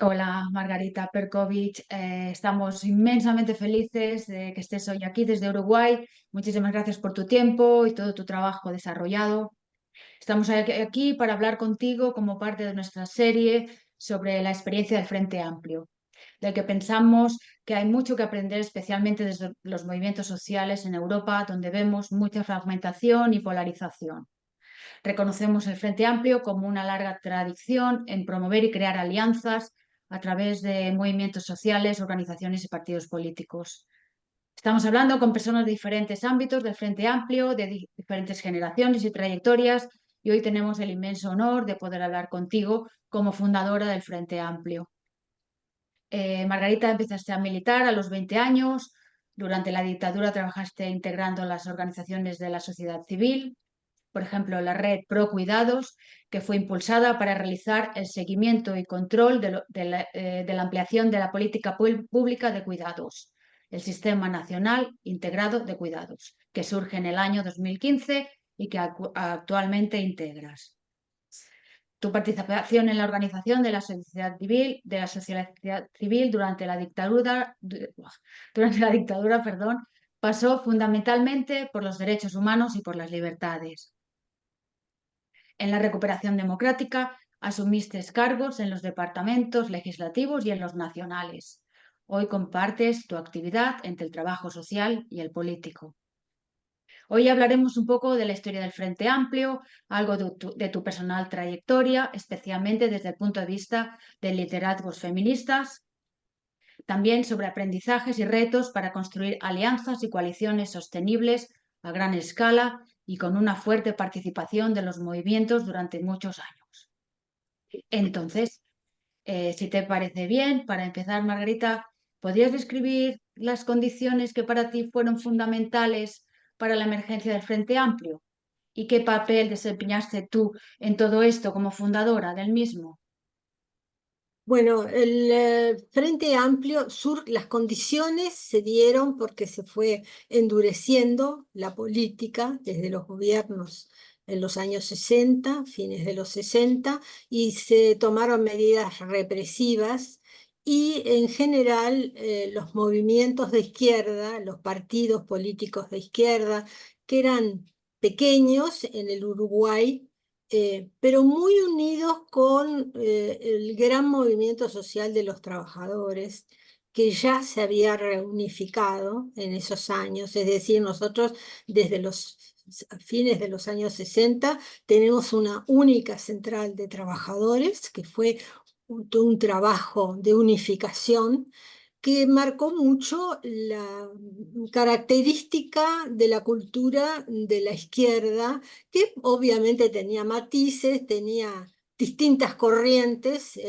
Hola, Margarita Perkovich. Estamos inmensamente felices de que estés hoy aquí desde Uruguay. Muchísimas gracias por tu tiempo y todo tu trabajo desarrollado. Estamos aquí para hablar contigo como parte de nuestra serie sobre la experiencia del Frente Amplio, del que pensamos que hay mucho que aprender, especialmente desde los movimientos sociales en Europa, donde vemos mucha fragmentación y polarización. Reconocemos el Frente Amplio como una larga tradición en promover y crear alianzas a través de movimientos sociales, organizaciones y partidos políticos. Estamos hablando con personas de diferentes ámbitos del Frente Amplio, de diferentes generaciones y trayectorias, y hoy tenemos el inmenso honor de poder hablar contigo como fundadora del Frente Amplio. Margarita, empezaste a militar a los 20 años. Durante la dictadura trabajaste integrando las organizaciones de la sociedad civil, por ejemplo, la red Pro Cuidados, que fue impulsada para realizar el seguimiento y control de la ampliación de la política pública de cuidados, el Sistema Nacional Integrado de Cuidados, que surge en el año 2015 y que actualmente integras. Tu participación en la organización de la sociedad civil durante la dictadura, perdón, pasó fundamentalmente por los derechos humanos y por las libertades. En la recuperación democrática asumiste cargos en los departamentos legislativos y en los nacionales. Hoy compartes tu actividad entre el trabajo social y el político. Hoy hablaremos un poco de la historia del Frente Amplio, algo de tu personal trayectoria, especialmente desde el punto de vista de liderazgos feministas, también sobre aprendizajes y retos para construir alianzas y coaliciones sostenibles a gran escala y con una fuerte participación de los movimientos durante muchos años. Entonces, si te parece bien, para empezar, Margarita, ¿podrías describir las condiciones que para ti fueron fundamentales para la emergencia del Frente Amplio? ¿Y qué papel desempeñaste tú en todo esto como fundadora del mismo? Bueno, el Frente Amplio las condiciones se dieron porque se fue endureciendo la política desde los gobiernos en los años 60, fines de los 60, y se tomaron medidas represivas y en general los movimientos de izquierda, los partidos políticos de izquierda, que eran pequeños en el Uruguay, pero muy unidos con el gran movimiento social de los trabajadores, que ya se había reunificado en esos años. Es decir, nosotros desde los fines de los años 60 tenemos una única central de trabajadores, que fue un trabajo de unificación que marcó mucho la característica de la cultura de la izquierda, que obviamente tenía matices, tenía distintas corrientes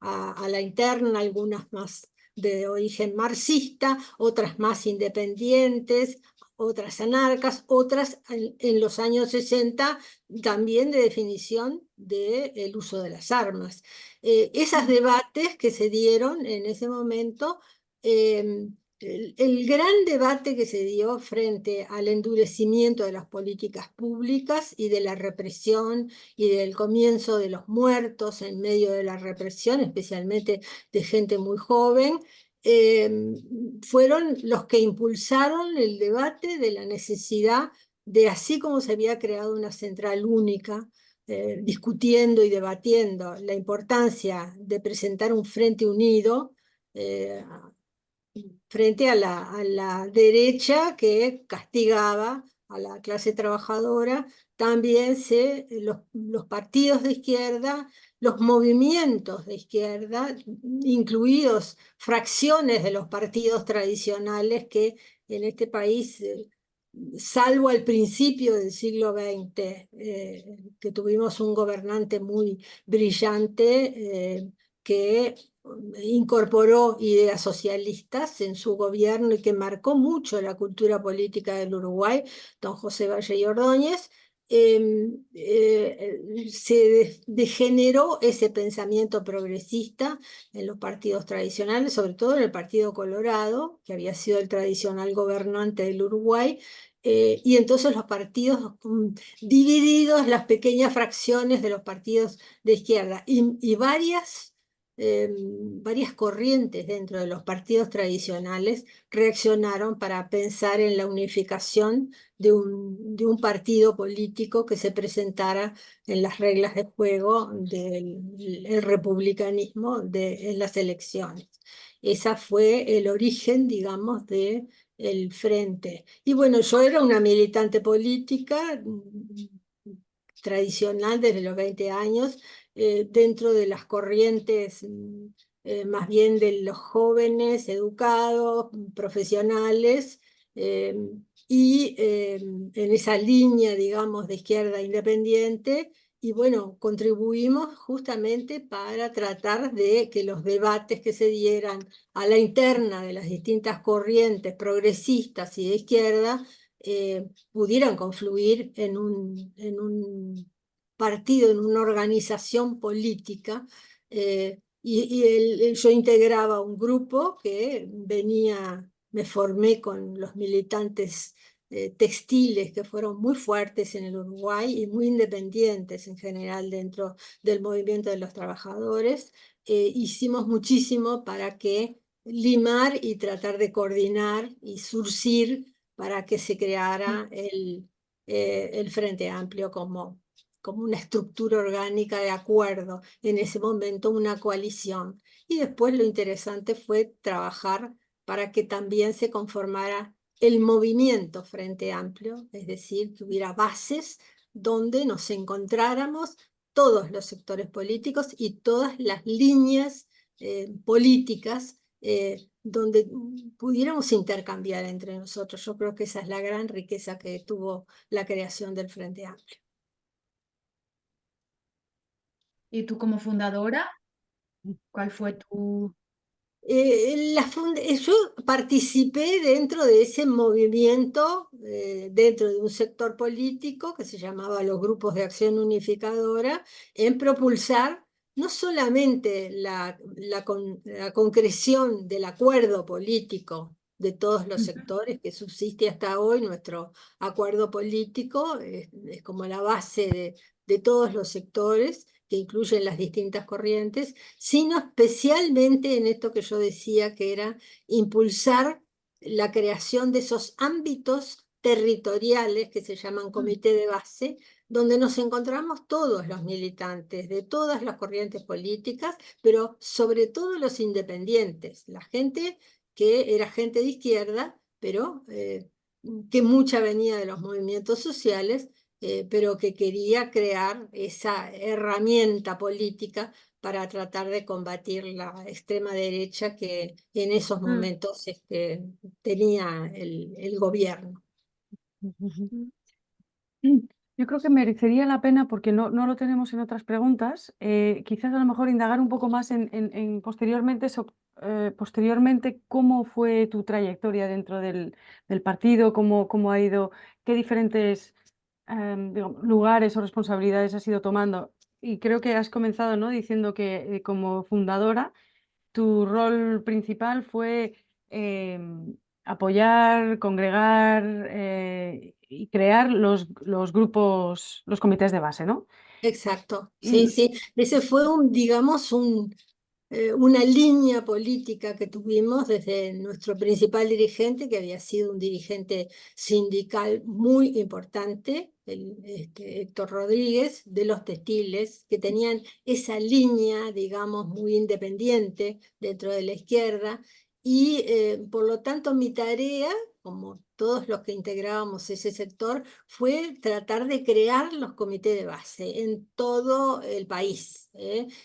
a la interna, algunas más de origen marxista, otras más independientes, otras anarcas, otras en los años 60 también de definición del uso de las armas. Esos debates que se dieron en ese momento, el gran debate que se dio frente al endurecimiento de las políticas públicas y de la represión y del comienzo de los muertos en medio de la represión, especialmente de gente muy joven, eh, fueron los que impulsaron el debate de la necesidad de, así como se había creado una central única, discutiendo y debatiendo la importancia de presentar un frente unido eh, frente a la derecha que castigaba a la clase trabajadora. También los partidos de izquierda, los movimientos de izquierda, incluidos fracciones de los partidos tradicionales que en este país, salvo al principio del siglo XX, que tuvimos un gobernante muy brillante, que incorporó ideas socialistas en su gobierno y que marcó mucho la cultura política del Uruguay, don José Valle y Ordóñez. Se degeneró ese pensamiento progresista en los partidos tradicionales, sobre todo en el Partido Colorado, que había sido el tradicional gobernante del Uruguay, y entonces los partidos divididos, las pequeñas fracciones de los partidos de izquierda y varias varias corrientes dentro de los partidos tradicionales reaccionaron para pensar en la unificación de un partido político que se presentara en las reglas de juego del el republicanismo en las elecciones. Esa fue el origen, digamos, de el frente. Y bueno, yo era una militante política tradicional desde los 20 años, dentro de las corrientes más bien de los jóvenes, educados, profesionales, eh, y en esa línea, digamos, de izquierda independiente. Y bueno, contribuimos justamente para tratar de que los debates que se dieran a la interna de las distintas corrientes progresistas y de izquierda pudieran confluir en un partido, en una organización política. Yo integraba un grupo que venía, me formé con los militantes textiles que fueron muy fuertes en el Uruguay y muy independientes en general dentro del movimiento de los trabajadores. Hicimos muchísimo para que limar y tratar de coordinar y surcir para que se creara el Frente Amplio como una estructura orgánica de acuerdo, en ese momento una coalición. Y después lo interesante fue trabajar para que también se conformara el movimiento Frente Amplio, es decir, que hubiera bases donde nos encontráramos todos los sectores políticos y todas las líneas políticas, donde pudiéramos intercambiar entre nosotros. Yo creo que esa es la gran riqueza que tuvo la creación del Frente Amplio. ¿Y tú como fundadora, cuál fue tu... Yo participé dentro de ese movimiento, dentro de un sector político que se llamaba los Grupos de Acción Unificadora, en propulsar no solamente la concreción del acuerdo político de todos los sectores que subsiste hasta hoy. Nuestro acuerdo político es como la base de todos los sectores, que incluyen las distintas corrientes, sino especialmente en esto que yo decía, que era impulsar la creación de esos ámbitos territoriales que se llaman comité de base, donde nos encontramos todos los militantes de todas las corrientes políticas, pero sobre todo los independientes, la gente que era gente de izquierda, pero que mucha venía de los movimientos sociales, pero que quería crear esa herramienta política para tratar de combatir la extrema derecha que en esos Mm. momentos tenía el gobierno. Yo creo que merecería la pena, porque no lo tenemos en otras preguntas, quizás a lo mejor indagar un poco más en posteriormente cómo fue tu trayectoria dentro del partido, cómo ha ido, qué diferentes digamos, lugares o responsabilidades has ido tomando. Y creo que has comenzado, ¿no?, diciendo que como fundadora tu rol principal fue apoyar, congregar y crear los grupos, los comités de base, ¿no? Exacto, sí, Y, sí. Ese fue digamos, una línea política que tuvimos desde nuestro principal dirigente, que había sido un dirigente sindical muy importante, Héctor Rodríguez, de los textiles, que tenían esa línea, digamos, muy independiente dentro de la izquierda. Y por lo tanto mi tarea, como todos los que integrábamos ese sector, fue tratar de crear los comités de base en todo el país,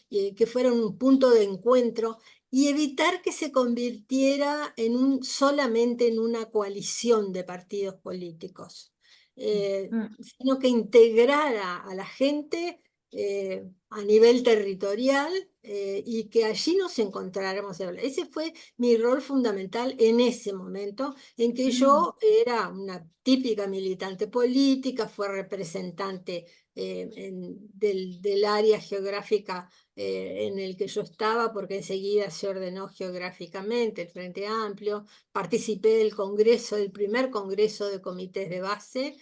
y que fueran un punto de encuentro y evitar que se convirtiera solamente en una coalición de partidos políticos, sino que integrara a la gente a nivel territorial, y que allí nos encontráramos. Ese fue mi rol fundamental en ese momento, en que Mm. yo era una típica militante política, fue representante del área geográfica en el que yo estaba, porque enseguida se ordenó geográficamente el Frente Amplio. Participé del primer congreso de comités de base,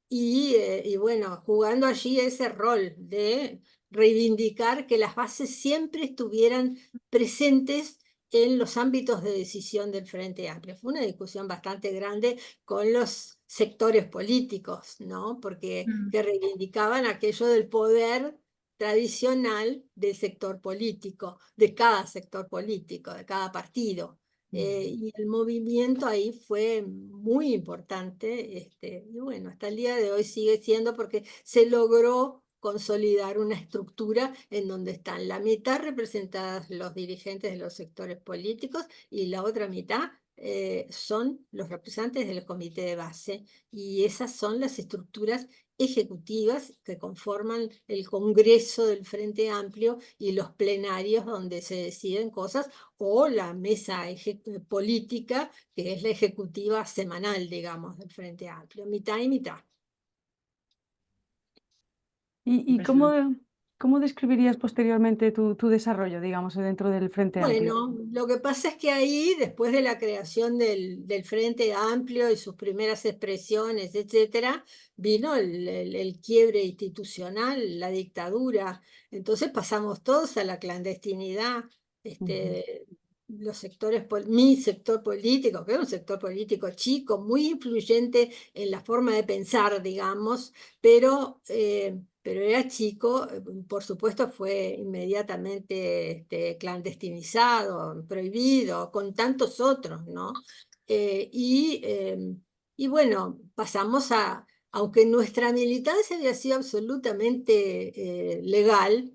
y bueno, jugando allí ese rol de reivindicar que las bases siempre estuvieran presentes en los ámbitos de decisión del Frente Amplio. Fue una discusión bastante grande con los sectores políticos, ¿no? Porque que reivindicaban aquello del poder tradicional del sector político, de cada sector político, de cada partido. Y el movimiento ahí fue muy importante, y bueno, hasta el día de hoy sigue siendo porque se logró consolidar una estructura en donde están la mitad representadas los dirigentes de los sectores políticos y la otra mitad son los representantes del comité de base, y esas son las estructuras ejecutivas que conforman el Congreso del Frente Amplio y los plenarios donde se deciden cosas, o la mesa política, que es la ejecutiva semanal, digamos, del Frente Amplio, mitad y mitad. ¿Y cómo describirías posteriormente tu desarrollo, digamos, dentro del Frente Amplio? Bueno, lo que pasa es que ahí, después de la creación del Frente Amplio y sus primeras expresiones, etcétera, vino el quiebre institucional, la dictadura. Entonces pasamos todos a la clandestinidad. Los sectores, mi sector político, que era un sector político chico, muy influyente en la forma de pensar, digamos, pero era chico, por supuesto fue inmediatamente clandestinizado, prohibido, con tantos otros, ¿no? Y bueno, pasamos aunque nuestra militancia había sido absolutamente legal,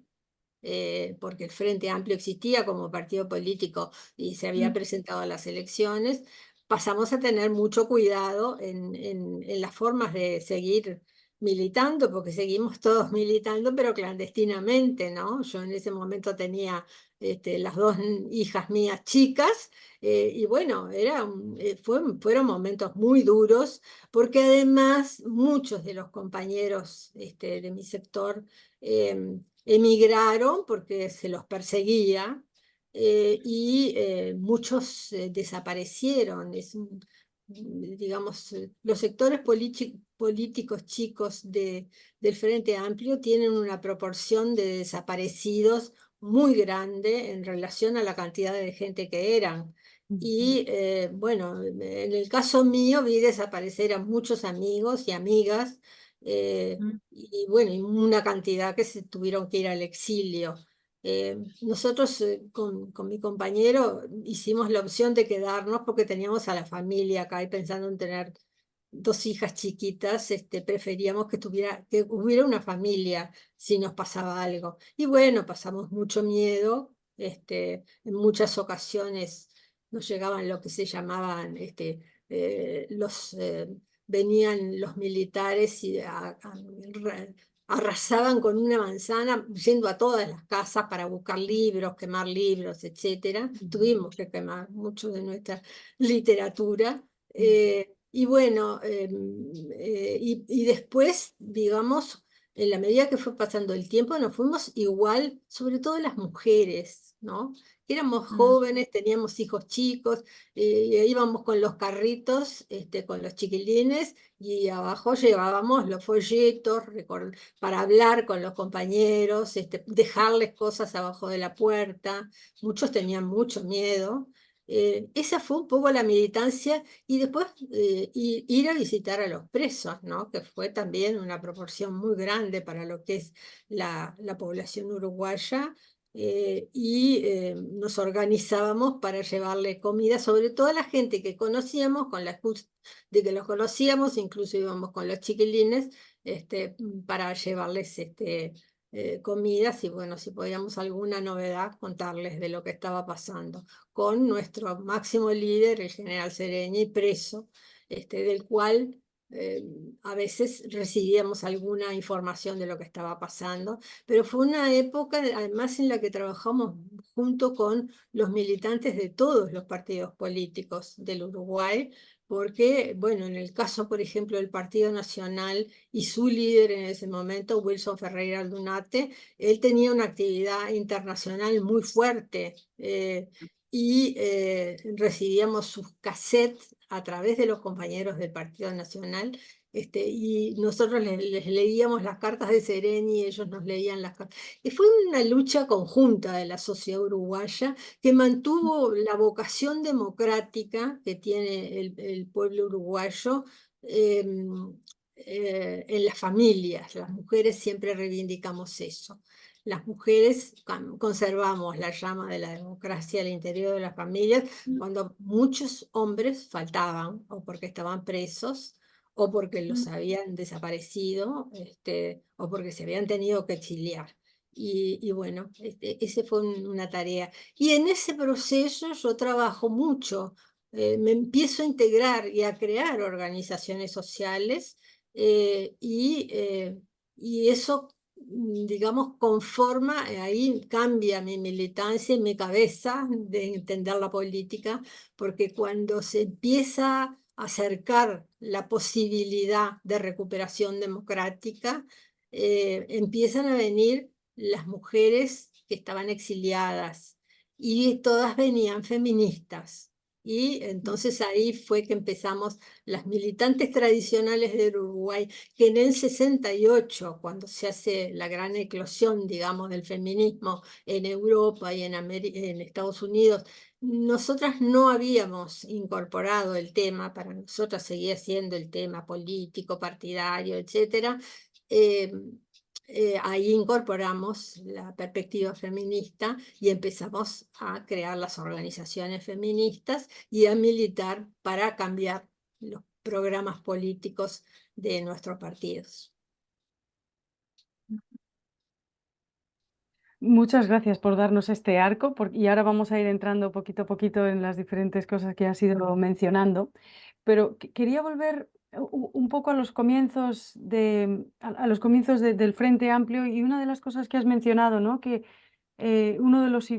porque el Frente Amplio existía como partido político y se había presentado a las elecciones, pasamos a tener mucho cuidado en las formas de seguir militando, porque seguimos todos militando, pero clandestinamente, ¿no? Yo en ese momento tenía las dos hijas mías chicas, y bueno, fueron momentos muy duros, porque además muchos de los compañeros de mi sector emigraron porque se los perseguía, y muchos desaparecieron. Digamos, los sectores políticos chicos del Frente Amplio tienen una proporción de desaparecidos muy grande en relación a la cantidad de gente que eran. Y bueno, en el caso mío vi desaparecer a muchos amigos y amigas, y bueno, y una cantidad que se tuvieron que ir al exilio. Nosotros con mi compañero hicimos la opción de quedarnos porque teníamos a la familia acá, y pensando en tener dos hijas chiquitas, preferíamos que hubiera una familia si nos pasaba algo. Y bueno, pasamos mucho miedo, en muchas ocasiones nos llegaban lo que se llamaban venían los militares y arrasaban con una manzana, yendo a todas las casas para buscar libros, quemar libros, etcétera. Tuvimos que quemar mucho de nuestra literatura. Y bueno, y después, digamos, en la medida que fue pasando el tiempo, nos fuimos igual, sobre todo las mujeres, ¿no? Éramos jóvenes, teníamos hijos chicos, íbamos con los carritos, con los chiquilines, y abajo llevábamos los folletos para hablar con los compañeros, dejarles cosas abajo de la puerta. Muchos tenían mucho miedo. Esa fue un poco la militancia, y después ir a visitar a los presos, ¿no? Que fue también una proporción muy grande para lo que es la población uruguaya. Y nos organizábamos para llevarle comida, sobre todo a la gente que conocíamos, con la excusa de que los conocíamos, incluso íbamos con los chiquilines, para llevarles comidas, y bueno, si podíamos alguna novedad, contarles de lo que estaba pasando, con nuestro máximo líder, el general Sereñi, preso, del cual a veces recibíamos alguna información de lo que estaba pasando. Pero fue una época, además, en la que trabajamos junto con los militantes de todos los partidos políticos del Uruguay, porque, bueno, en el caso, por ejemplo, del Partido Nacional y su líder en ese momento, Wilson Ferreira Aldunate, él tenía una actividad internacional muy fuerte, y recibíamos sus cassettes a través de los compañeros del Partido Nacional, y nosotros les leíamos las cartas de Sereni y ellos nos leían las cartas. Y fue una lucha conjunta de la sociedad uruguaya que mantuvo la vocación democrática que tiene el pueblo uruguayo en las familias. Las mujeres siempre reivindicamos eso. Las mujeres conservamos la llama de la democracia al interior de las familias cuando muchos hombres faltaban, o porque estaban presos, o porque los habían desaparecido, o porque se habían tenido que exiliar. Y bueno, esa fue una tarea. Y en ese proceso yo trabajo mucho, me empiezo a integrar y a crear organizaciones sociales, y eso, digamos, conforma, ahí cambia mi militancia y mi cabeza de entender la política, porque cuando se empieza a acercar la posibilidad de recuperación democrática, empiezan a venir las mujeres que estaban exiliadas y todas venían feministas. Y entonces ahí fue que empezamos las militantes tradicionales del Uruguay, que en el 68, cuando se hace la gran eclosión, digamos, del feminismo en Europa y en Estados Unidos, nosotras no habíamos incorporado el tema, para nosotras seguía siendo el tema político, partidario, etc. Ahí incorporamos la perspectiva feminista y empezamos a crear las organizaciones feministas y a militar para cambiar los programas políticos de nuestros partidos. Muchas gracias por darnos este arco y ahora vamos a ir entrando poquito a poquito en las diferentes cosas que has ido mencionando, pero quería volver un poco a los comienzos a los comienzos del Frente Amplio, y una de las cosas que has mencionado, ¿no? Que uno de los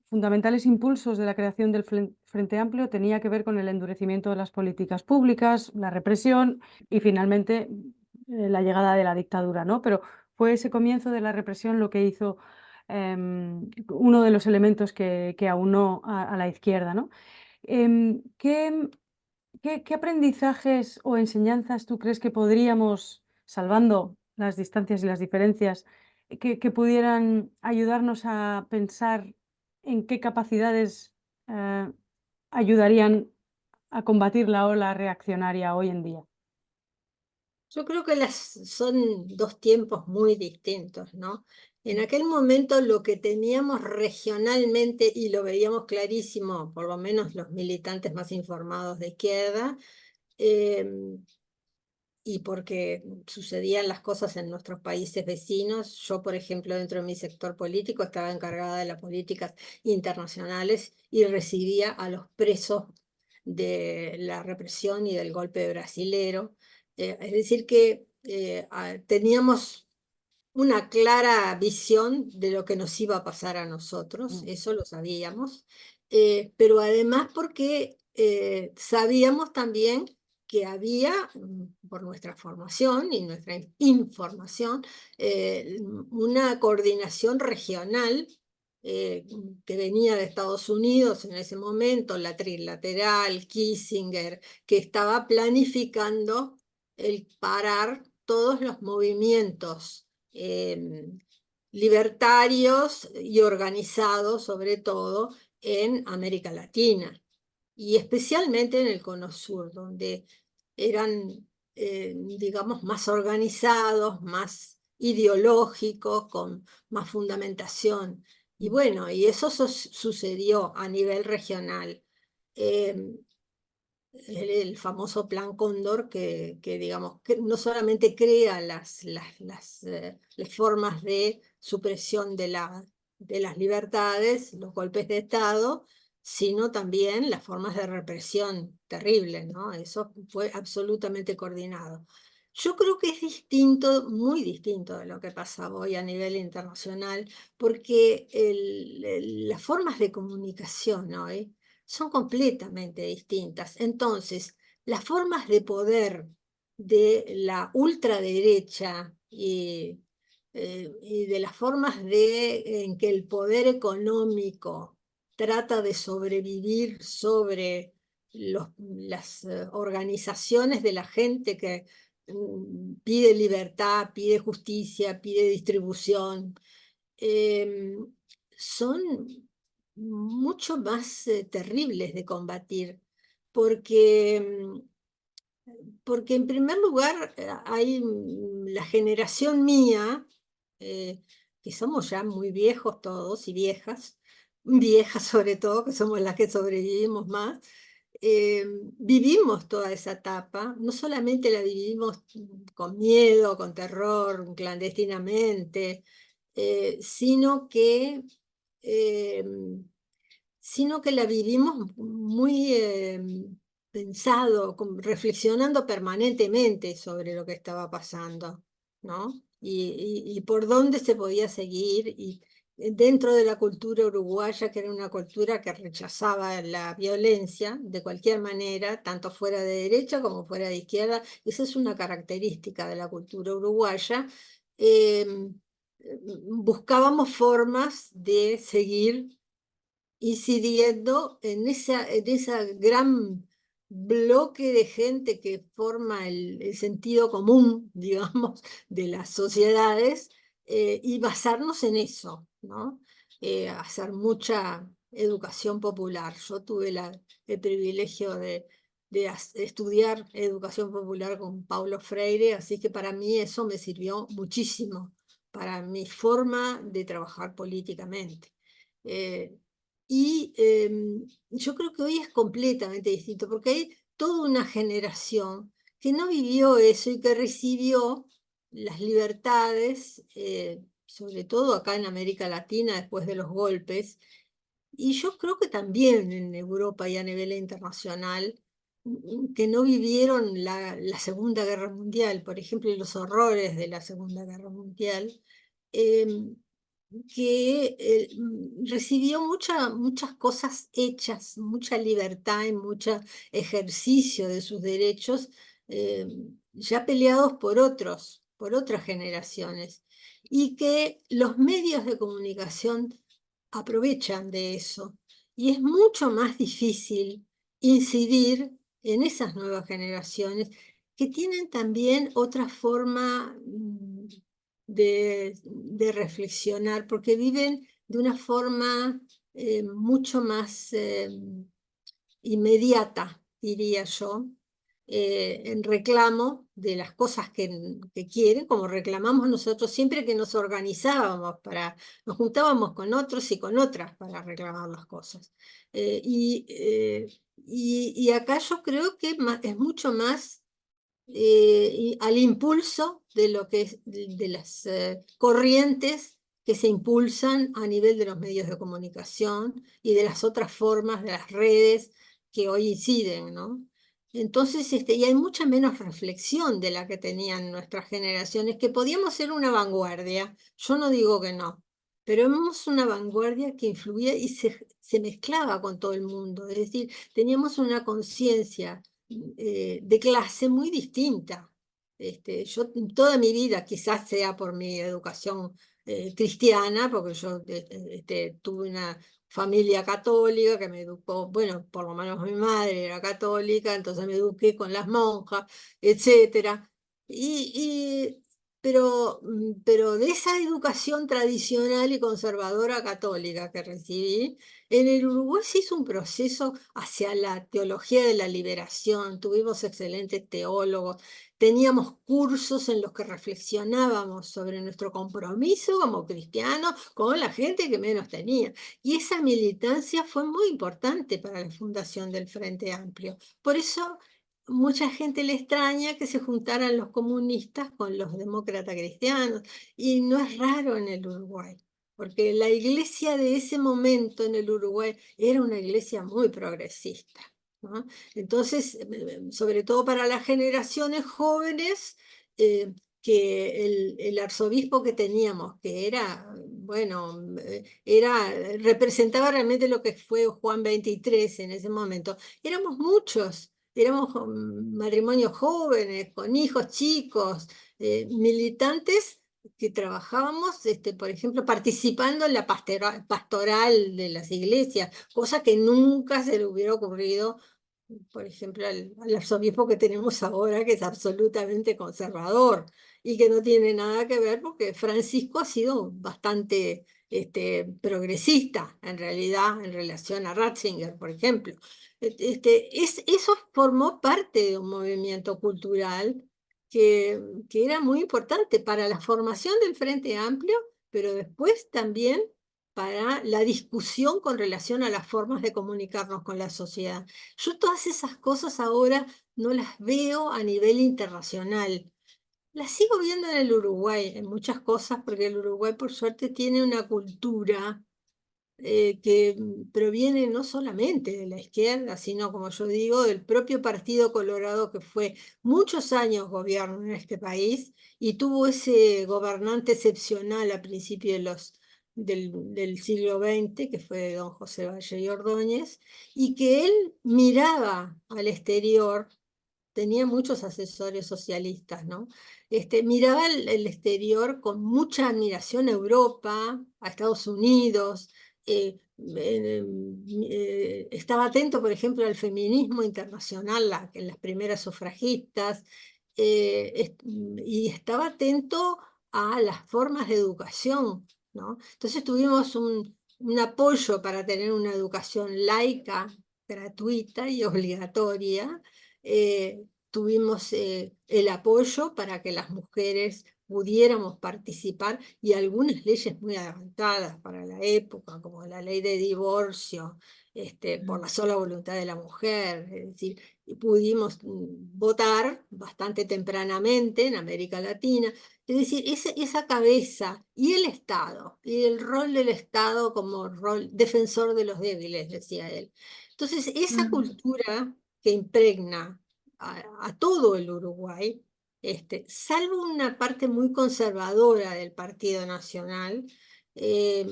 fundamentales impulsos de la creación del Frente Amplio tenía que ver con el endurecimiento de las políticas públicas, la represión y finalmente la llegada de la dictadura, ¿no? Pero fue ese comienzo de la represión lo que hizo uno de los elementos que aunó a la izquierda, ¿no? ¿Qué aprendizajes o enseñanzas tú crees que podríamos, salvando las distancias y las diferencias, que pudieran ayudarnos a pensar en qué capacidades ayudarían a combatir la ola reaccionaria hoy en día? Yo creo que son dos tiempos muy distintos, ¿no? En aquel momento lo que teníamos regionalmente, y lo veíamos clarísimo, por lo menos los militantes más informados de izquierda, y porque sucedían las cosas en nuestros países vecinos. Yo, por ejemplo, dentro de mi sector político, estaba encargada de las políticas internacionales y recibía a los presos de la represión y del golpe brasilero. Es decir, que teníamos una clara visión de lo que nos iba a pasar a nosotros, eso lo sabíamos, pero además porque sabíamos también que había, por nuestra formación y nuestra información, una coordinación regional que venía de Estados Unidos en ese momento, la trilateral, Kissinger, que estaba planificando el parar todos los movimientos libertarios y organizados, sobre todo en América Latina y especialmente en el Cono Sur, donde eran, digamos, más organizados, más ideológicos, con más fundamentación. Y bueno, y eso sucedió a nivel regional. El famoso Plan Cóndor que digamos, que no solamente crea las formas de supresión de las libertades, los golpes de Estado, sino también las formas de represión terribles, ¿no? Eso fue absolutamente coordinado. Yo creo que es distinto, muy distinto de lo que pasa hoy a nivel internacional, porque las formas de comunicación hoy son completamente distintas. Entonces, las formas de poder de la ultraderecha y de las formas en que el poder económico trata de sobrevivir sobre las organizaciones de la gente que pide libertad, pide justicia, pide distribución, son mucho más terribles de combatir, porque, porque en primer lugar hay la generación mía, que somos ya muy viejos todos y viejas sobre todo, que somos las que sobrevivimos más, vivimos toda esa etapa, no solamente la vivimos con miedo, con terror, clandestinamente, sino que eh, la vivimos muy pensado, reflexionando permanentemente sobre lo que estaba pasando, ¿no? Y por dónde se podía seguir, y dentro de la cultura uruguaya, que era una cultura que rechazaba la violencia de cualquier manera, tanto fuera de derecha como fuera de izquierda. Esa es una característica de la cultura uruguaya. Buscábamos formas de seguir incidiendo en esa gran bloque de gente que forma el sentido común, digamos, de las sociedades, y basarnos en eso, ¿no? Hacer mucha educación popular. Yo tuve el privilegio de estudiar educación popular con Paulo Freire, así que para mí eso me sirvió muchísimo para mi forma de trabajar políticamente. Eh, yo creo que hoy es completamente distinto, porque hay toda una generación que no vivió eso y que recibió las libertades, sobre todo acá en América Latina después de los golpes, y yo creo que también en Europa y a nivel internacional, que no vivieron la Segunda Guerra Mundial, por ejemplo, y los horrores de la Segunda Guerra Mundial, em, que recibió muchas cosas hechas, mucha libertad y mucho ejercicio de sus derechos, ya peleados por otras generaciones, y que los medios de comunicación aprovechan de eso. Y es mucho más difícil incidir en esas nuevas generaciones que tienen también otra forma de reflexionar, porque viven de una forma mucho más inmediata, diría yo, en reclamo de las cosas que quieren, como reclamamos nosotros siempre que nos organizábamos nos juntábamos con otros y con otras para reclamar las cosas. Y acá yo creo que es mucho más al impulso de lo que de las corrientes que se impulsan a nivel de los medios de comunicación y de las otras formas de las redes que hoy inciden, ¿no? Entonces, y hay mucha menos reflexión de la que tenían nuestras generaciones, que podíamos ser una vanguardia. Yo no digo que no, pero éramos una vanguardia que influía y se mezclaba con todo el mundo. Es decir, teníamos una conciencia de clase muy distinta. Yo toda mi vida, quizás sea por mi educación cristiana, porque yo tuve una familia católica que me educó, bueno, por lo menos mi madre era católica, entonces me eduqué con las monjas, etcétera. Pero de esa educación tradicional y conservadora católica que recibí, en el Uruguay se hizo un proceso hacia la teología de la liberación. Tuvimos excelentes teólogos, teníamos cursos en los que reflexionábamos sobre nuestro compromiso como cristianos con la gente que menos tenía. Y esa militancia fue muy importante para la fundación del Frente Amplio. Por eso mucha gente le extraña que se juntaran los comunistas con los demócratas cristianos, y no es raro en el Uruguay, porque la iglesia de ese momento en el Uruguay era una iglesia muy progresista, ¿no? Entonces, sobre todo para las generaciones jóvenes, que el arzobispo que teníamos, que era, bueno, representaba realmente lo que fue Juan 23 en ese momento. Éramos muchos. Éramos matrimonios jóvenes, con hijos chicos, militantes que trabajábamos, por ejemplo, participando en la pastoral de las iglesias, cosa que nunca se le hubiera ocurrido por ejemplo, al arzobispo que tenemos ahora, que es absolutamente conservador y que no tiene nada que ver porque Francisco ha sido bastante progresista, en realidad, en relación a Ratzinger, por ejemplo. Eso formó parte de un movimiento cultural que era muy importante para la formación del Frente Amplio, pero después también para la discusión con relación a las formas de comunicarnos con la sociedad. Yo todas esas cosas ahora no las veo a nivel internacional. Las sigo viendo en el Uruguay, en muchas cosas, porque el Uruguay, por suerte, tiene una cultura que proviene no solamente de la izquierda, sino, como yo digo, del propio Partido Colorado, que fue muchos años gobierno en este país y tuvo ese gobernante excepcional a principios del siglo XX, que fue don José Valle y Ordóñez, y que él miraba al exterior. Tenía muchos asesores socialistas, ¿no? Miraba el exterior con mucha admiración a Europa, a Estados Unidos, estaba atento, por ejemplo, al feminismo internacional, en las primeras sufragistas, y estaba atento a las formas de educación, ¿no? Entonces tuvimos un apoyo para tener una educación laica, gratuita y obligatoria. Tuvimos el apoyo para que las mujeres pudiéramos participar y algunas leyes muy adelantadas para la época, como la ley de divorcio, por la sola voluntad de la mujer, es decir, y pudimos votar bastante tempranamente en América Latina. Es decir, esa cabeza y el Estado, y el rol del Estado como rol defensor de los débiles, decía él. Entonces, esa Mm. cultura que impregna a todo el Uruguay, salvo una parte muy conservadora del Partido Nacional, eh,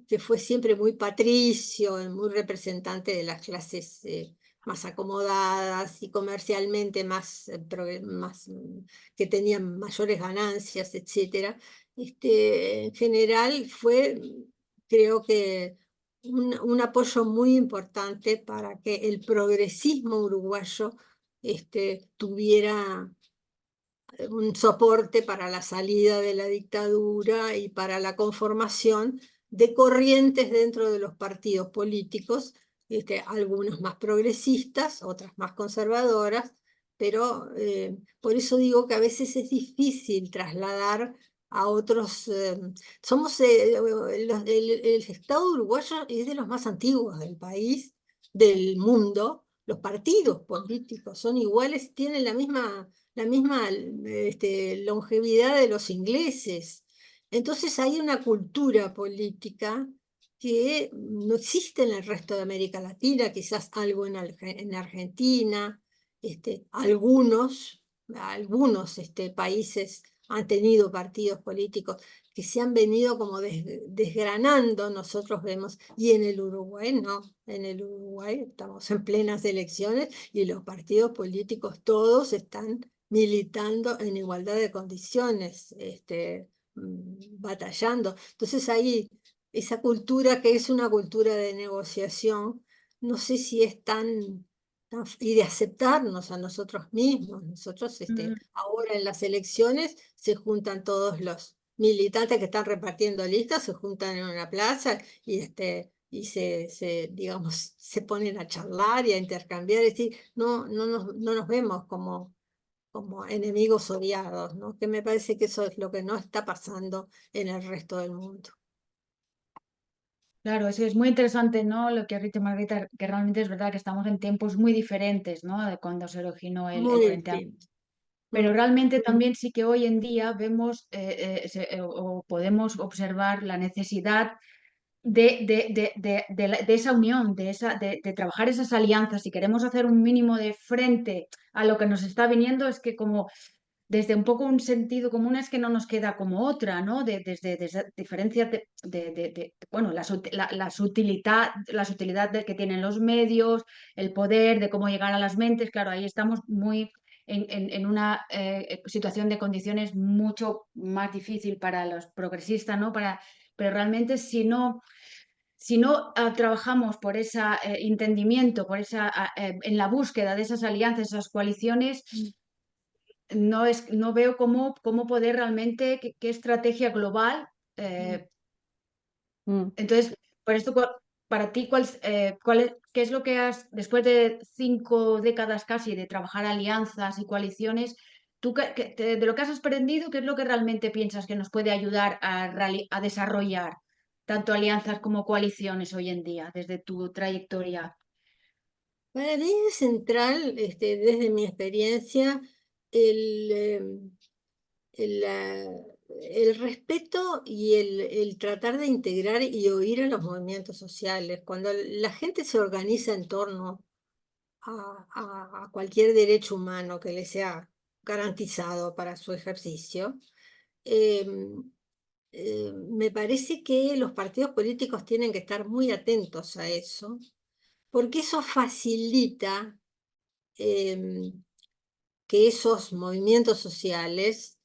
que fue siempre muy patricio, y muy representante de las clases más acomodadas y comercialmente que tenían mayores ganancias, etcétera. En general fue, creo que, un apoyo muy importante para que el progresismo uruguayo tuviera un soporte para la salida de la dictadura y para la conformación de corrientes dentro de los partidos políticos, algunas más progresistas, otras más conservadoras, pero por eso digo que a veces es difícil trasladar a otros. El Estado uruguayo es de los más antiguos del país, del mundo. Los partidos políticos son iguales, tienen la misma longevidad de los ingleses. Entonces hay una cultura política que no existe en el resto de América Latina, quizás algo en Argentina, algunos países han tenido partidos políticos que se han venido como desgranando, nosotros vemos, y en el Uruguay no, en el Uruguay estamos en plenas elecciones y los partidos políticos todos están militando en igualdad de condiciones, batallando. Entonces ahí esa cultura que es una cultura de negociación, no sé si es y de aceptarnos a nosotros mismos. Nosotros Mm. ahora en las elecciones se juntan todos los militantes que están repartiendo listas, se juntan en una plaza y digamos, se ponen a charlar y a intercambiar, es decir, no nos vemos como enemigos odiados, ¿no? Que me parece que eso es lo que no está pasando en el resto del mundo. Claro, es muy interesante, ¿no? Lo que ha dicho Margarita, que realmente es verdad que estamos en tiempos muy diferentes, ¿no? De cuando se originó el Muy Frente Amplio. distinto. Pero Mm. realmente también sí que hoy en día vemos o podemos observar la necesidad de esa unión, de trabajar esas alianzas. Si queremos hacer un mínimo de frente a lo que nos está viniendo, es que como desde un poco un sentido común es que no nos queda como otra, ¿no? Desde diferencias bueno, la sutilidad que tienen los medios, el poder, de cómo llegar a las mentes. Claro, ahí estamos muy en una situación de condiciones mucho más difícil para los progresistas, ¿no? Pero realmente si no si no trabajamos por ese entendimiento, en la búsqueda de esas alianzas, esas coaliciones, no veo cómo poder realmente, qué estrategia global. Mm. Entonces, por esto, para ti, ¿qué es lo que después de 5 décadas casi de trabajar alianzas y coaliciones, tú de lo que has aprendido, qué es lo que realmente piensas que nos puede ayudar a desarrollar tanto alianzas como coaliciones hoy en día, desde tu trayectoria? Para mí es central, desde mi experiencia, el, el respeto y el tratar de integrar y oír a los movimientos sociales. Cuando la gente se organiza en torno a cualquier derecho humano que le sea garantizado para su ejercicio, me parece que los partidos políticos tienen que estar muy atentos a eso, porque eso facilita que esos movimientos sociales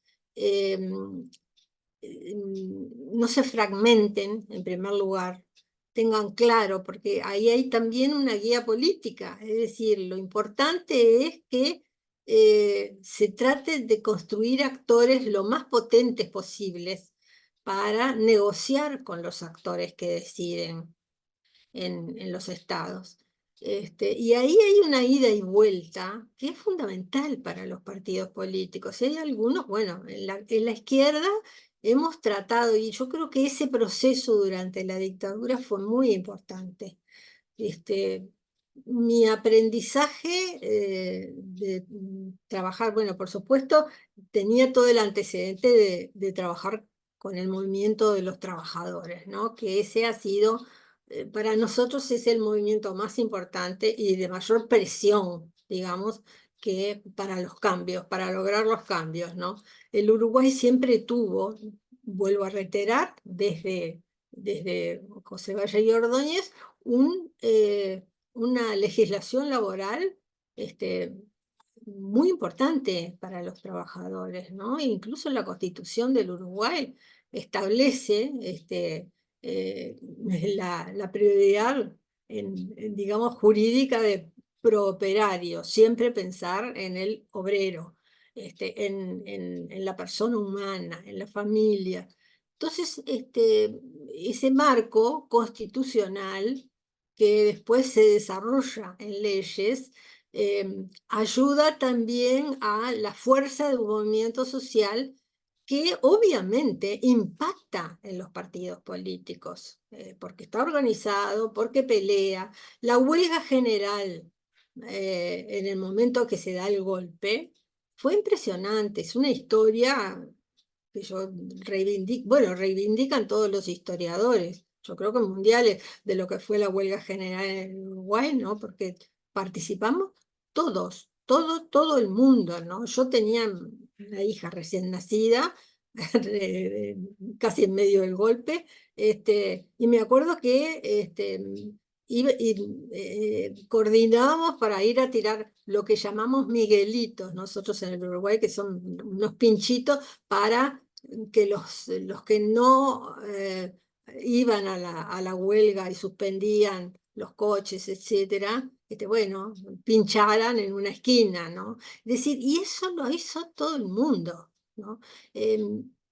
no se fragmenten, en primer lugar, tengan claro, porque ahí hay también una guía política, es decir, lo importante es que se trate de construir actores lo más potentes posibles para negociar con los actores que deciden en los estados. Y ahí hay una ida y vuelta que es fundamental para los partidos políticos. Y hay algunos, bueno, en la izquierda hemos tratado, y yo creo que ese proceso durante la dictadura fue muy importante. Mi aprendizaje de trabajar, bueno, por supuesto, tenía todo el antecedente de trabajar con el movimiento de los trabajadores, ¿no? Que ese ha sido, para nosotros es el movimiento más importante y de mayor presión, digamos, que para los cambios, para lograr los cambios, ¿no? El Uruguay siempre tuvo, vuelvo a reiterar, desde José Valle y Ordóñez, una legislación laboral muy importante para los trabajadores, ¿no? E incluso la Constitución del Uruguay establece la prioridad, digamos, jurídica de prooperario, siempre pensar en el obrero, en la persona humana, en la familia. Entonces, ese marco constitucional que después se desarrolla en leyes, ayuda también a la fuerza de un movimiento social que obviamente impacta en los partidos políticos, porque está organizado, porque pelea. La huelga general, en el momento que se da el golpe, fue impresionante, es una historia que yo reivindico, bueno, reivindican todos los historiadores, yo creo que mundiales, de lo que fue la huelga general en Uruguay, ¿no? Porque participamos todos, todo el mundo, ¿no? Yo tenía una hija recién nacida, casi en medio del golpe, y me acuerdo que coordinábamos para ir a tirar lo que llamamos miguelitos nosotros en el Uruguay, que son unos pinchitos para que los que no iban a la huelga y suspendían los coches, etcétera, bueno, pincharan en una esquina, ¿no? Es decir, y eso lo hizo todo el mundo, ¿no?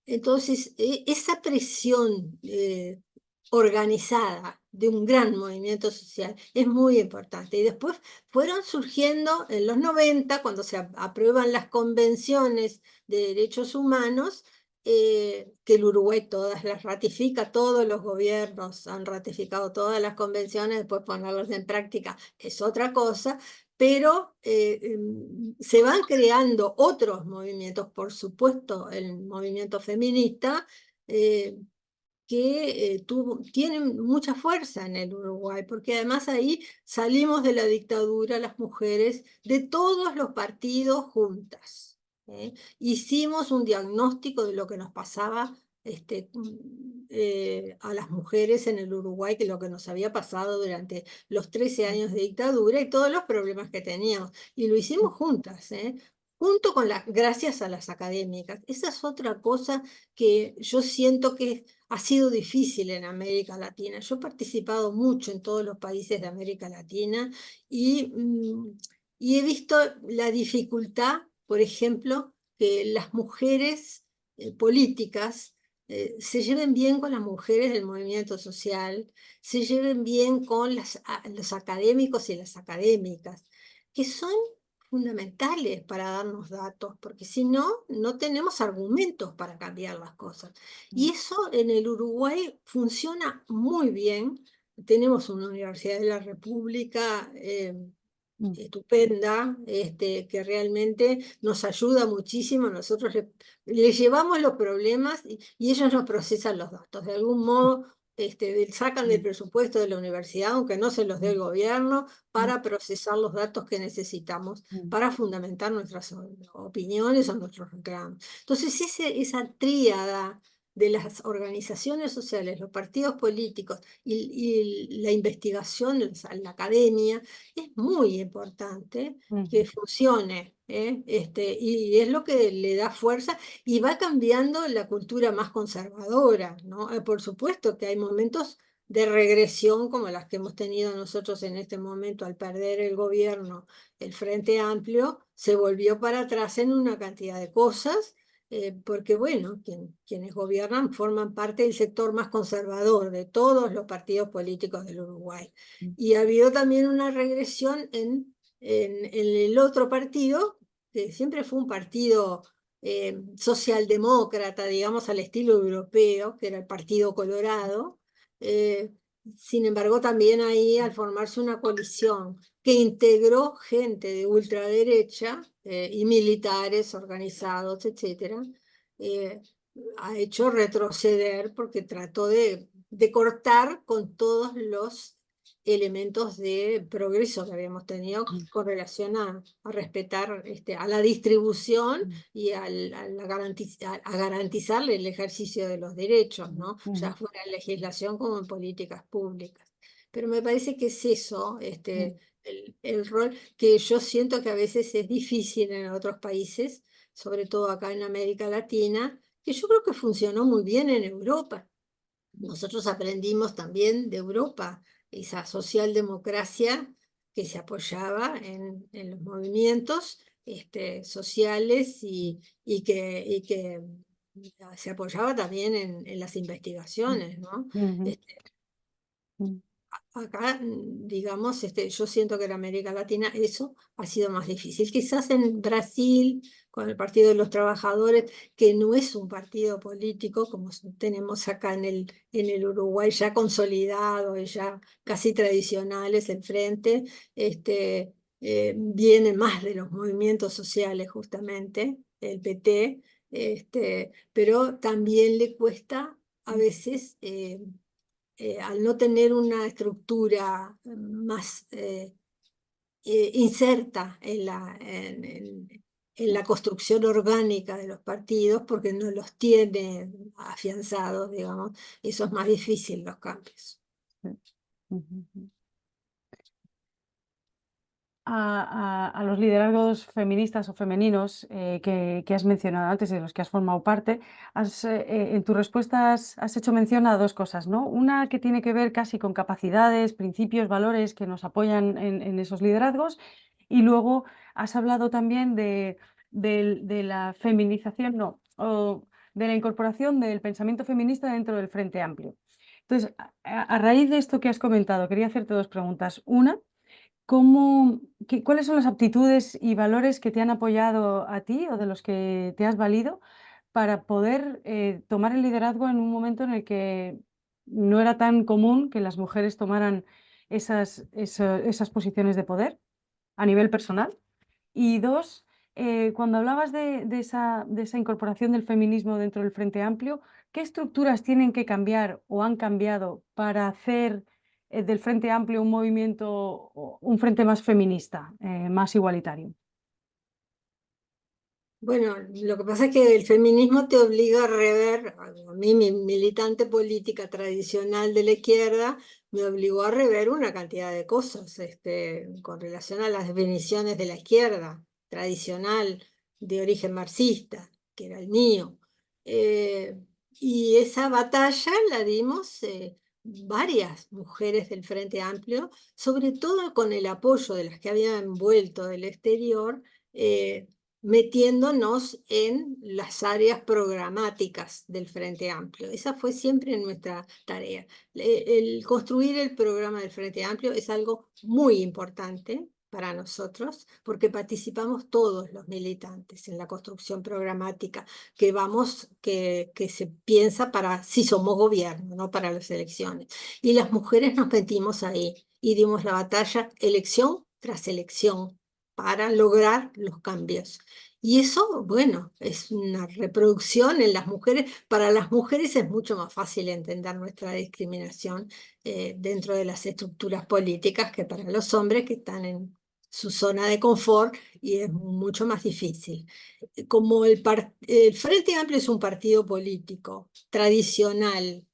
Entonces, esa presión organizada de un gran movimiento social es muy importante. Y después fueron surgiendo en los 90, cuando se aprueban las convenciones de derechos humanos, que el Uruguay todas las ratifica, todos los gobiernos han ratificado todas las convenciones, después ponerlas en práctica es otra cosa, pero se van creando otros movimientos, por supuesto el movimiento feminista, que tienen mucha fuerza en el Uruguay, porque además ahí salimos de la dictadura las mujeres de todos los partidos juntas. Hicimos un diagnóstico de lo que nos pasaba a las mujeres en el Uruguay, que lo que nos había pasado durante los 13 años de dictadura y todos los problemas que teníamos. Y lo hicimos juntas, junto con gracias a las académicas. Esa es otra cosa que yo siento que ha sido difícil en América Latina. Yo he participado mucho en todos los países de América Latina y he visto la dificultad, por ejemplo, que las mujeres políticas se lleven bien con las mujeres del movimiento social, se lleven bien con los académicos y las académicas, que son fundamentales para darnos datos, porque si no, no tenemos argumentos para cambiar las cosas. Y eso en el Uruguay funciona muy bien. Tenemos una Universidad de la República estupenda, que realmente nos ayuda muchísimo. Nosotros le llevamos los problemas y ellos nos procesan los datos. De algún modo sacan del presupuesto de la universidad, aunque no se los dé el gobierno, para procesar los datos que necesitamos para fundamentar nuestras opiniones o nuestros reclamos. Entonces, esa tríada de las organizaciones sociales, los partidos políticos y la investigación, la academia, es muy importante que funcione, y es lo que le da fuerza y va cambiando la cultura más conservadora, ¿no? Por supuesto que hay momentos de regresión como las que hemos tenido nosotros en este momento al perder el gobierno, el Frente Amplio se volvió para atrás en una cantidad de cosas, porque bueno, quienes gobiernan forman parte del sector más conservador de todos los partidos políticos del Uruguay. Y ha habido también una regresión en el otro partido, que siempre fue un partido socialdemócrata, digamos, al estilo europeo, que era el Partido Colorado. Sin embargo, también ahí, al formarse una coalición que integró gente de ultraderecha y militares organizados, etcétera, ha hecho retroceder porque trató de cortar con todos los elementos de progreso que habíamos tenido con relación a respetar a la distribución y a garantizarle el ejercicio de los derechos, ¿no? Ya fuera en legislación como en políticas públicas. Pero me parece que es eso, el rol que yo siento que a veces es difícil en otros países, sobre todo acá en América Latina, que yo creo que funcionó muy bien en Europa. Nosotros aprendimos también de Europa esa socialdemocracia que se apoyaba en los movimientos sociales y que se apoyaba también en las investigaciones, ¿no? Acá, digamos, yo siento que en América Latina eso ha sido más difícil. Quizás en Brasil, con el Partido de los Trabajadores, que no es un partido político como tenemos acá en el Uruguay, ya consolidado y ya casi tradicionales, el Frente, viene más de los movimientos sociales justamente, el PT, pero también le cuesta a veces al no tener una estructura más inserta en la construcción orgánica de los partidos, porque no los tiene afianzados, digamos, eso es más difícil los cambios. A los liderazgos feministas o femeninos que has mencionado antes y de los que has formado parte, en tus respuestas has hecho mención a dos cosas, ¿no? Una que tiene que ver casi con capacidades, principios, valores que nos apoyan en esos liderazgos, y luego has hablado también de la feminización, no, o de la incorporación del pensamiento feminista dentro del Frente Amplio. Entonces, a raíz de esto que has comentado, quería hacerte dos preguntas. Una, ¿cuáles son las aptitudes y valores que te han apoyado a ti o de los que te has valido para poder tomar el liderazgo en un momento en el que no era tan común que las mujeres tomaran esas posiciones de poder a nivel personal? Y dos, cuando hablabas de esa incorporación del feminismo dentro del Frente Amplio, ¿qué estructuras tienen que cambiar o han cambiado para hacer del Frente Amplio un movimiento, un frente más feminista, más igualitario? Bueno, lo que pasa es que el feminismo te obliga a rever, a mí mi militante política tradicional de la izquierda me obligó a rever una cantidad de cosas con relación a las definiciones de la izquierda tradicional. de origen marxista, que era el mío. Y esa batalla la dimos varias mujeres del Frente Amplio, sobre todo con el apoyo de las que habían vuelto del exterior, metiéndonos en las áreas programáticas del Frente Amplio. Esa fue siempre nuestra tarea. El construir el programa del Frente Amplio es algo muy importante para nosotros, porque participamos todos los militantes en la construcción programática que se piensa para si somos gobierno, no para las elecciones. Y las mujeres nos metimos ahí y dimos la batalla elección tras elección para lograr los cambios. Y eso, bueno, es una reproducción en las mujeres. Para las mujeres es mucho más fácil entender nuestra discriminación dentro de las estructuras políticas que para los hombres que están en su zona de confort y es mucho más difícil. Como el Frente Amplio es un partido político tradicional,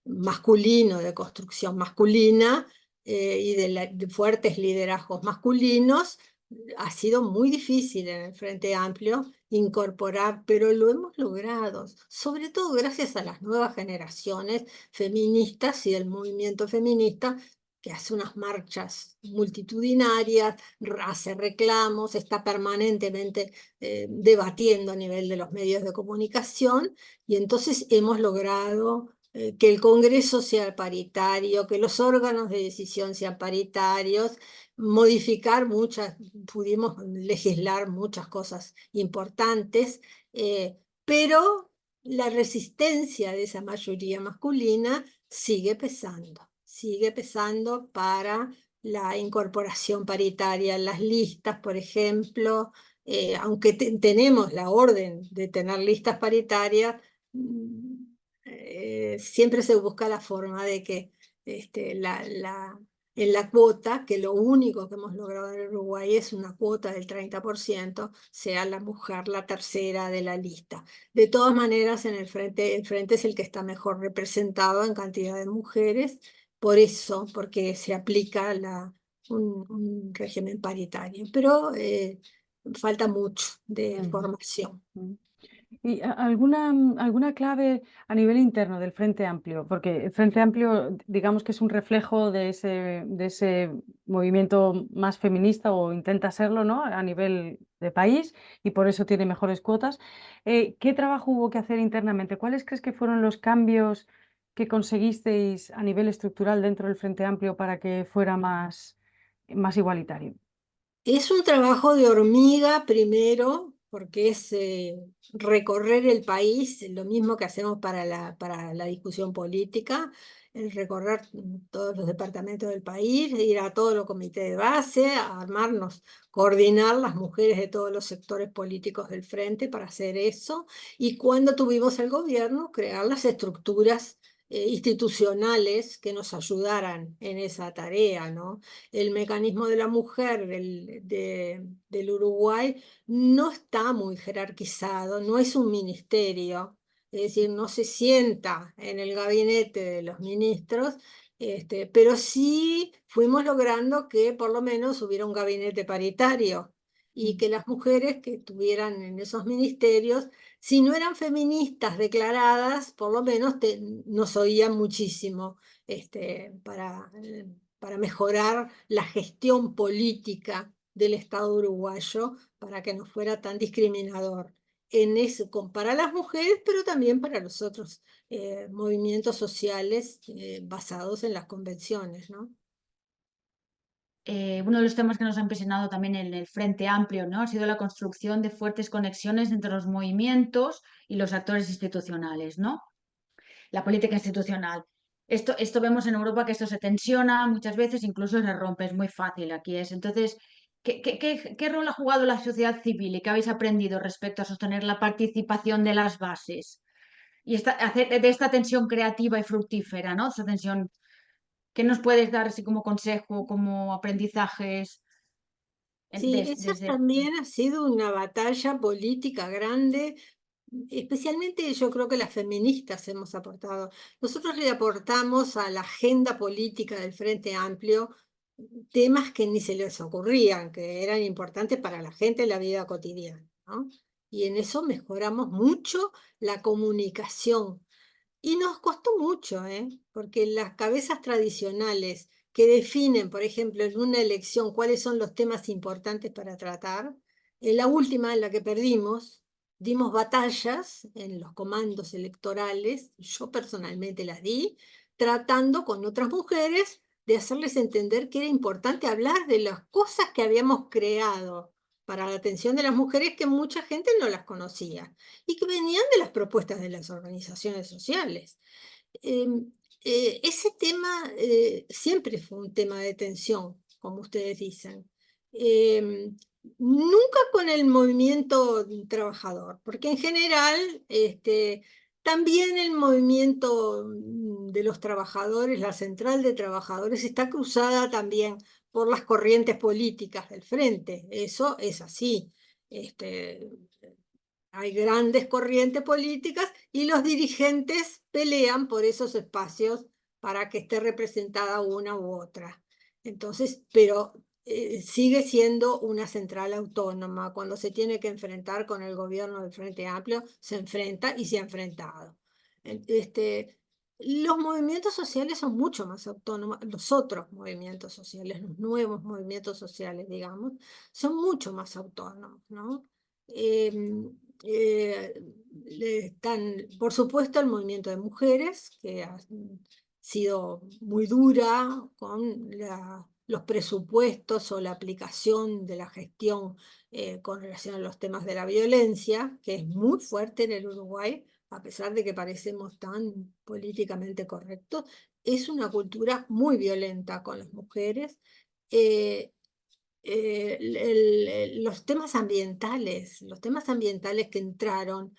masculino, de construcción masculina y de fuertes liderazgos masculinos, ha sido muy difícil en el Frente Amplio incorporar, pero lo hemos logrado, sobre todo gracias a las nuevas generaciones feministas y del movimiento feminista que hace unas marchas multitudinarias, hace reclamos, está permanentemente debatiendo a nivel de los medios de comunicación y entonces hemos logrado que el Congreso sea paritario, que los órganos de decisión sean paritarios, modificar pudimos legislar muchas cosas importantes, pero la resistencia de esa mayoría masculina sigue pesando para la incorporación paritaria en las listas, por ejemplo, aunque tenemos la orden de tener listas paritarias, siempre se busca la forma de que en la cuota, que lo único que hemos logrado en Uruguay es una cuota del 30%, sea la mujer la tercera de la lista. De todas maneras, el frente es el que está mejor representado en cantidad de mujeres, por eso, porque se aplica un régimen paritario. Pero falta mucho de formación. ¿Y alguna clave a nivel interno del Frente Amplio? Porque el Frente Amplio, digamos que es un reflejo de ese movimiento más feminista o intenta serlo, ¿no? A nivel de país y por eso tiene mejores cuotas. ¿Qué trabajo hubo que hacer internamente? ¿Cuáles crees que fueron los cambios que conseguisteis a nivel estructural dentro del Frente Amplio para que fuera más igualitario? Es un trabajo de hormiga primero, porque es recorrer el país, lo mismo que hacemos para la discusión política, recorrer todos los departamentos del país, ir a todos los comités de base, a armarnos, coordinar las mujeres de todos los sectores políticos del frente para hacer eso, y cuando tuvimos el gobierno, crear las estructuras institucionales que nos ayudaran en esa tarea, ¿no? El mecanismo de la mujer del Uruguay no está muy jerarquizado, no es un ministerio, es decir, no se sienta en el gabinete de los ministros, pero sí fuimos logrando que por lo menos hubiera un gabinete paritario y que las mujeres que estuvieran en esos ministerios, si no eran feministas declaradas, por lo menos nos oían muchísimo para mejorar la gestión política del Estado uruguayo para que no fuera tan discriminador en eso, para las mujeres, pero también para los otros movimientos sociales basados en las convenciones, ¿no? Uno de los temas que nos ha impresionado también en el Frente Amplio, ¿no? Ha sido la construcción de fuertes conexiones entre los movimientos y los actores institucionales, ¿no? La política institucional. Esto vemos en Europa que esto se tensiona muchas veces, incluso se rompe, es muy fácil aquí es. Entonces, ¿qué rol ha jugado la sociedad civil y qué habéis aprendido respecto a sostener la participación de las bases? Y hacer de esta tensión creativa y fructífera, ¿no? Esta tensión, ¿qué nos puedes dar así como consejo, como aprendizajes Sí, esa desde... también ha sido una batalla política grande, especialmente yo creo que las feministas hemos aportado. Nosotros le aportamos a la agenda política del Frente Amplio temas que ni se les ocurrían, que eran importantes para la gente en la vida cotidiana, ¿no? Y en eso mejoramos mucho la comunicación. Y nos costó mucho, porque las cabezas tradicionales que definen, por ejemplo, en una elección cuáles son los temas importantes para tratar, en la última, en la que perdimos, dimos batallas en los comandos electorales, yo personalmente las di, tratando con otras mujeres de hacerles entender que era importante hablar de las cosas que habíamos creado para la atención de las mujeres que mucha gente no las conocía y que venían de las propuestas de las organizaciones sociales. Ese tema siempre fue un tema de tensión, como ustedes dicen. Nunca con el movimiento trabajador, porque en general también el movimiento de los trabajadores, la central de trabajadores, está cruzada también por las corrientes políticas del frente. Eso es así. Hay grandes corrientes políticas y los dirigentes pelean por esos espacios para que esté representada una u otra. Entonces, pero sigue siendo una central autónoma. Cuando se tiene que enfrentar con el gobierno del Frente Amplio, se enfrenta y se ha enfrentado. Los movimientos sociales son mucho más autónomos, los otros movimientos sociales, los nuevos movimientos sociales, digamos, son mucho más autónomos, ¿no? Están, por supuesto, el movimiento de mujeres, que ha sido muy dura con los presupuestos o la aplicación de la gestión con relación a los temas de la violencia, que es muy fuerte en el Uruguay, a pesar de que parecemos tan políticamente correctos. Es una cultura muy violenta con las mujeres. Eh, los temas ambientales que entraron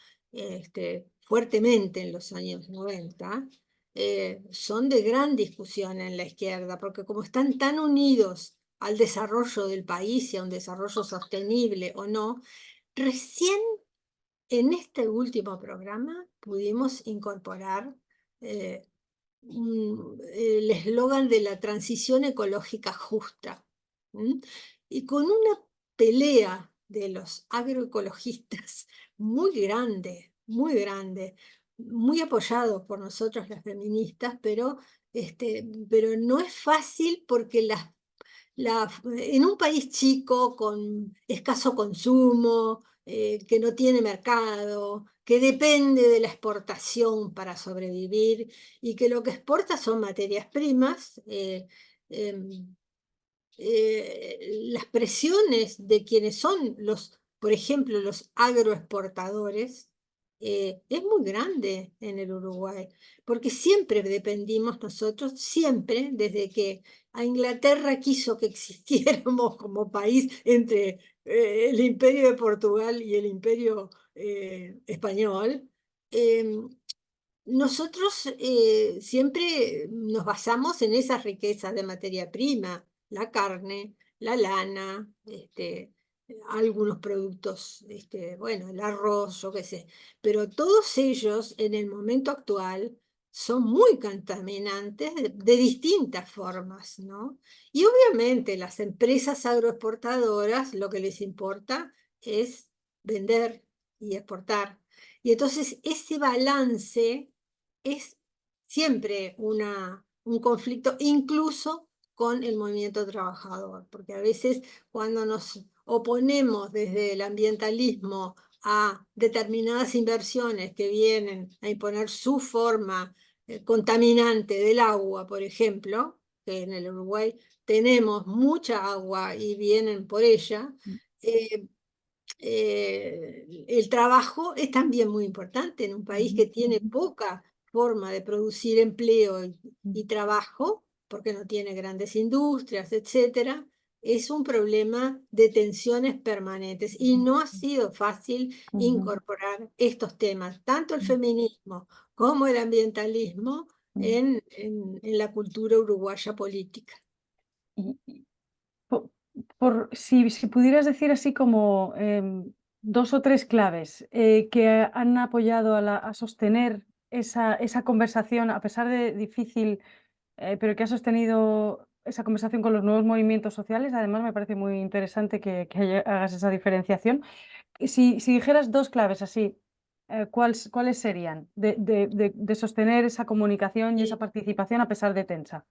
fuertemente en los años 90, son de gran discusión en la izquierda, porque como están tan unidos al desarrollo del país y a un desarrollo sostenible o no, recién en este último programa pudimos incorporar el eslogan de la transición ecológica justa. Y con una pelea de los agroecologistas muy grande, muy apoyados por nosotros las feministas, pero no es fácil porque en un país chico con escaso consumo, que no tiene mercado, que depende de la exportación para sobrevivir y que lo que exporta son materias primas, las presiones de quienes son por ejemplo, los agroexportadores, es muy grande en el Uruguay, porque siempre dependimos nosotros, siempre, desde que a Inglaterra quiso que existiéramos como país entre el Imperio de Portugal y el Imperio español. Nosotros siempre nos basamos en esas riquezas de materia prima, la carne, la lana, algunos productos, bueno, el arroz, yo qué sé, pero todos ellos en el momento actual son muy contaminantes de distintas formas, ¿no? Y obviamente las empresas agroexportadoras lo que les importa es vender y exportar. Y entonces ese balance es siempre un conflicto, incluso con el movimiento trabajador, porque a veces cuando nos oponemos desde el ambientalismo a determinadas inversiones que vienen a imponer su forma contaminante del agua, por ejemplo, que en el Uruguay tenemos mucha agua y vienen por ella, el trabajo es también muy importante en un país que tiene poca forma de producir empleo y trabajo, porque no tiene grandes industrias, etcétera. Es un problema de tensiones permanentes y no ha sido fácil incorporar estos temas, tanto el feminismo como el ambientalismo, en la cultura uruguaya política. Y si pudieras decir así como dos o tres claves que han apoyado a sostener esa conversación, a pesar de difícil, pero que ha sostenido esa conversación con los nuevos movimientos sociales. Además, me parece muy interesante que hagas esa diferenciación. Y si dijeras dos claves así, ¿cuáles serían de sostener esa comunicación y esa Sí. participación a pesar de tensa?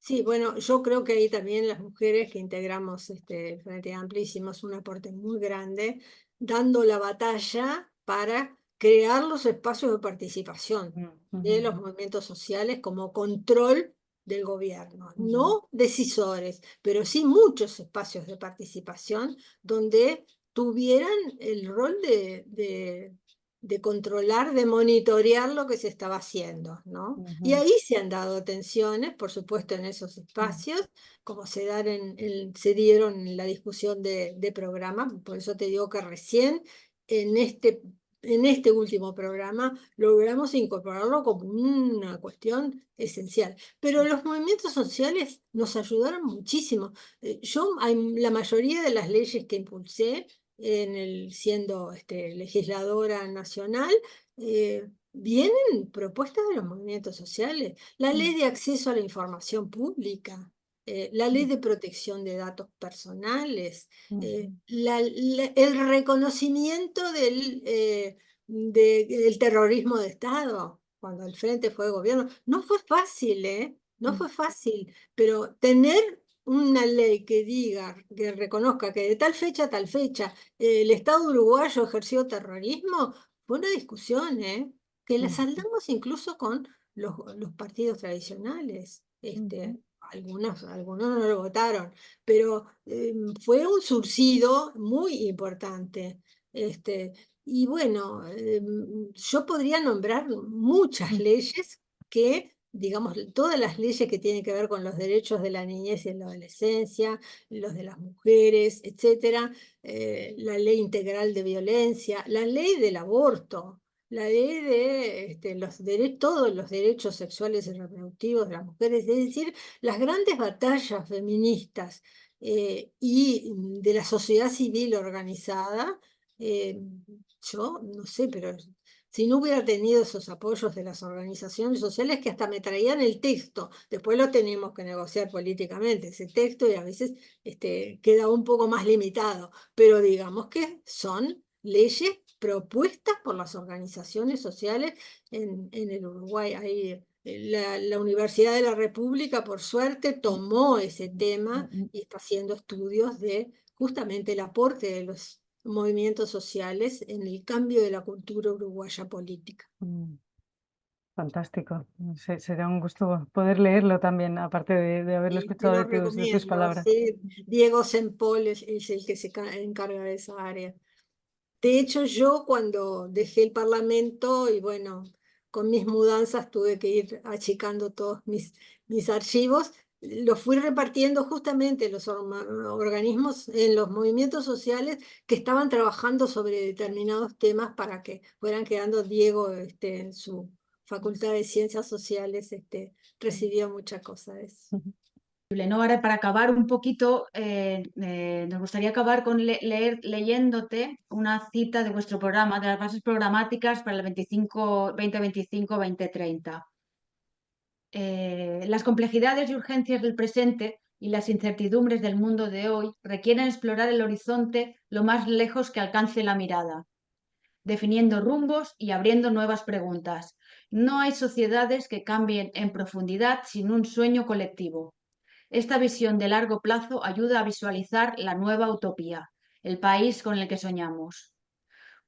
Sí, bueno, yo creo que ahí también las mujeres que integramos el Frente Amplio hicimos un aporte muy grande, dando la batalla para crear los espacios de participación Mm, de ujú, los movimientos sociales como control del gobierno, ujú, no decisores, pero sí muchos espacios de participación donde tuvieran el rol de controlar, de monitorear lo que se estaba haciendo, ¿no? Y ujú, ahí se han dado tensiones, por supuesto, en esos mm, espacios, como se dieron en la discusión de programa. Por eso te digo que recién en este último programa logramos incorporarlo como una cuestión esencial. Pero los movimientos sociales nos ayudaron muchísimo. La mayoría de las leyes que impulsé siendo legisladora nacional, vienen propuestas de los movimientos sociales. La ley mm, de acceso a la información pública, la ley mm, de protección de datos personales, ujú, el reconocimiento del terrorismo de Estado, cuando el Frente fue gobierno. No fue fácil, ¿eh? No mm, fue fácil, pero tener una ley que diga, que reconozca que de tal fecha a tal fecha el Estado uruguayo ejerció terrorismo, fue una discusión, ¿eh? Que la mm, saldamos incluso con los partidos tradicionales. ujú, Algunos no lo votaron, pero fue un surcido muy importante. Este, y bueno, yo podría nombrar muchas mm, leyes que, digamos, todas las leyes que tienen que ver con los derechos de la niñez y la adolescencia, los de las mujeres, etcétera, la ley integral de violencia, la ley del aborto, la ley de todos los derechos sexuales y reproductivos de las mujeres, es decir, las grandes batallas feministas y de la sociedad civil organizada, eh, yo no sé, pero si no hubiera tenido esos apoyos de las organizaciones sociales que hasta me traían el texto, después lo tenemos que negociar políticamente, ese texto, y a veces queda un poco más limitado, pero digamos que son leyes propuestas por las organizaciones sociales en el Uruguay. Ahí, la Universidad de la República, por suerte, tomó ese tema mm, y está haciendo estudios de justamente el aporte de los movimientos sociales en el cambio de la cultura uruguaya política. mm. Fantástico. Será un gusto poder leerlo también, aparte de haberlo Y te escuchado lo de tus recomiendo, palabras. ¿sí? Diego Sempol es el que encarga de esa área. De hecho, yo cuando dejé el Parlamento y bueno, con mis mudanzas tuve que ir achicando todos mis archivos, los fui repartiendo justamente en los organismos, en los movimientos sociales que estaban trabajando sobre determinados temas para que fueran quedando. Diego, en su Facultad de Ciencias Sociales, recibió mucha cosa de eso. ¿No? Ahora, para acabar un poquito, nos gustaría acabar con leyéndote una cita de vuestro programa, de las bases programáticas para el 2025-2030. Las complejidades y urgencias del presente y las incertidumbres del mundo de hoy requieren explorar el horizonte lo más lejos que alcance la mirada, definiendo rumbos y abriendo nuevas preguntas. No hay sociedades que cambien en profundidad sin un sueño colectivo. Esta visión de largo plazo ayuda a visualizar la nueva utopía, el país con el que soñamos.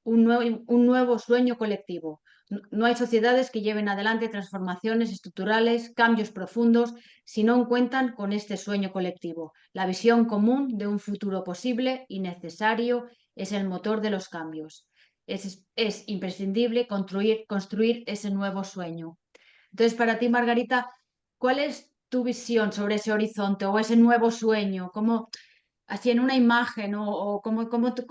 Un nuevo sueño colectivo. No hay sociedades que lleven adelante transformaciones estructurales, cambios profundos, si no cuentan con este sueño colectivo. La visión común de un futuro posible y necesario es el motor de los cambios. Es imprescindible construir ese nuevo sueño. Entonces, para ti, Margarita, ¿cuál es tu visión sobre ese horizonte o ese nuevo sueño? ¿Cómo, así en una imagen o cómo tú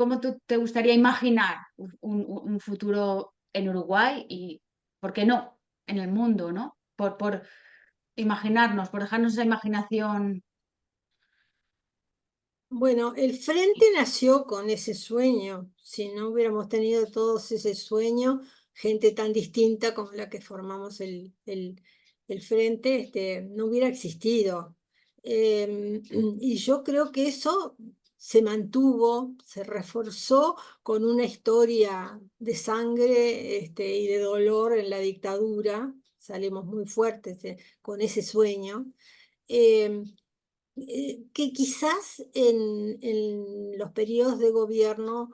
te gustaría imaginar un futuro en Uruguay y, ¿por qué no?, en el mundo, ¿no? Por imaginarnos, por dejarnos esa imaginación. Bueno, el Frente nació con ese sueño. Si no hubiéramos tenido todos ese sueño, gente tan distinta como la que formamos el Frente, no hubiera existido. Y yo creo que eso se mantuvo, se reforzó con una historia de sangre y de dolor en la dictadura. Salimos muy fuertes con ese sueño. Eh, que quizás en los periodos de gobierno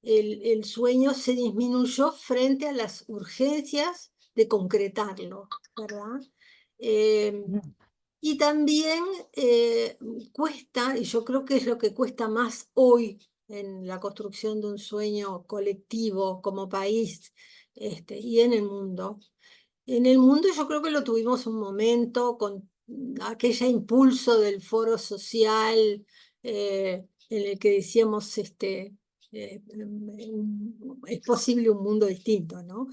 el sueño se disminuyó frente a las urgencias de concretarlo, ¿verdad? Eh, y también cuesta, y yo creo que es lo que cuesta más hoy en la construcción de un sueño colectivo como país y en el mundo. En el mundo yo creo que lo tuvimos un momento con aquella impulso del foro social en el que decíamos es posible un mundo distinto, ¿no?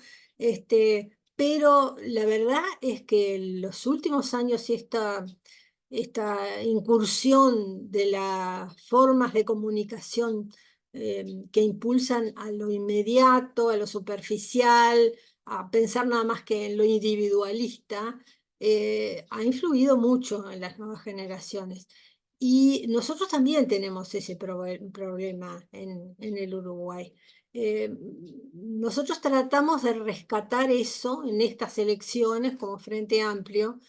Pero la verdad es que en los últimos años y esta incursión de las formas de comunicación que impulsan a lo inmediato, a lo superficial, a pensar nada más que en lo individualista, ha influido mucho en las nuevas generaciones. Y nosotros también tenemos ese problema en el Uruguay. Nosotros tratamos de rescatar eso en estas elecciones como Frente Amplio,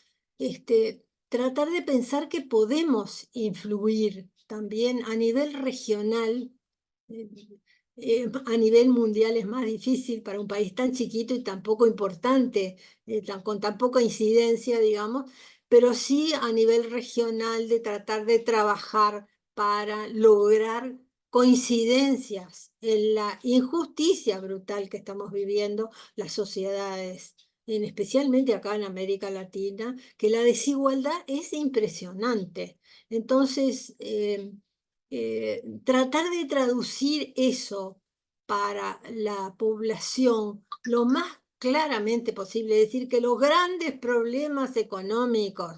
tratar de pensar que podemos influir también a nivel regional. eh, a nivel mundial es más difícil para un país tan chiquito y tan poco importante, con tan poca incidencia, digamos, pero sí a nivel regional de tratar de trabajar para lograr coincidencias en la injusticia brutal que estamos viviendo las sociedades, especialmente acá en América Latina, que la desigualdad es impresionante. Entonces, tratar de traducir eso para la población lo más claramente posible, decir que los grandes problemas económicos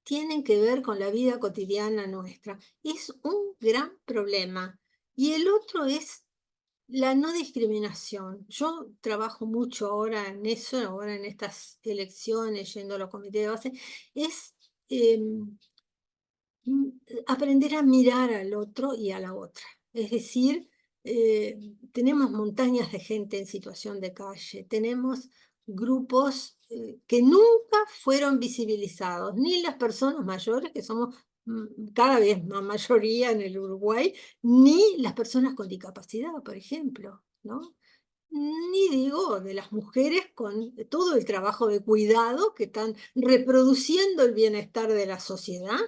tienen que ver con la vida cotidiana nuestra, es un gran problema. Y el otro es la no discriminación. Yo trabajo mucho ahora en eso, ahora en estas elecciones, yendo a los comités de base, es aprender a mirar al otro y a la otra. Es decir, tenemos montañas de gente en situación de calle, tenemos grupos que nunca fueron visibilizados, ni las personas mayores, que somos cada vez más mayoría en el Uruguay, ni las personas con discapacidad, por ejemplo, ¿no? Ni digo de las mujeres con todo el trabajo de cuidado que están reproduciendo el bienestar de la sociedad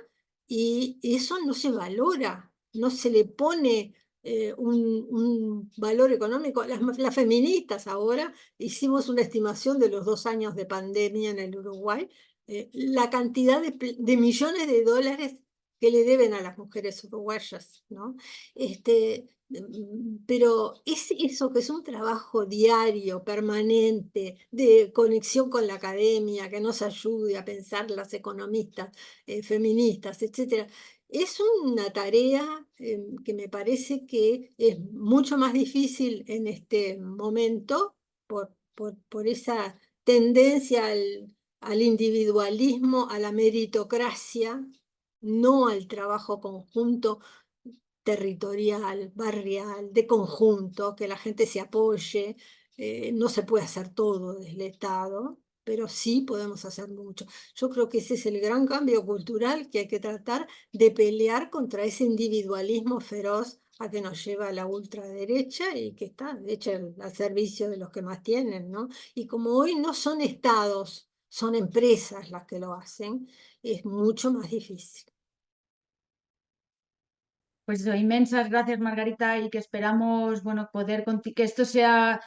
y eso no se valora, no se le pone un valor económico. Las feministas ahora hicimos una estimación de los 2 años de pandemia en el Uruguay, la cantidad de millones de dólares que le deben a las mujeres uruguayas, ¿no? Pero es eso que es un trabajo diario, permanente, de conexión con la academia, que nos ayude a pensar las economistas, feministas, etcétera. Es una tarea que me parece que es mucho más difícil en este momento por esa tendencia al individualismo, a la meritocracia, no al trabajo conjunto territorial, barrial, de conjunto, que la gente se apoye. No se puede hacer todo desde el Estado, pero sí podemos hacer mucho. Yo creo que ese es el gran cambio cultural que hay que tratar de pelear contra ese individualismo feroz a que nos lleva a la ultraderecha y que está, de hecho, al servicio de los que más tienen, ¿no? Y como hoy no son estados, son empresas las que lo hacen, es mucho más difícil. Pues eso, inmensas gracias, Margarita, y que esperamos, bueno, poder que esto sea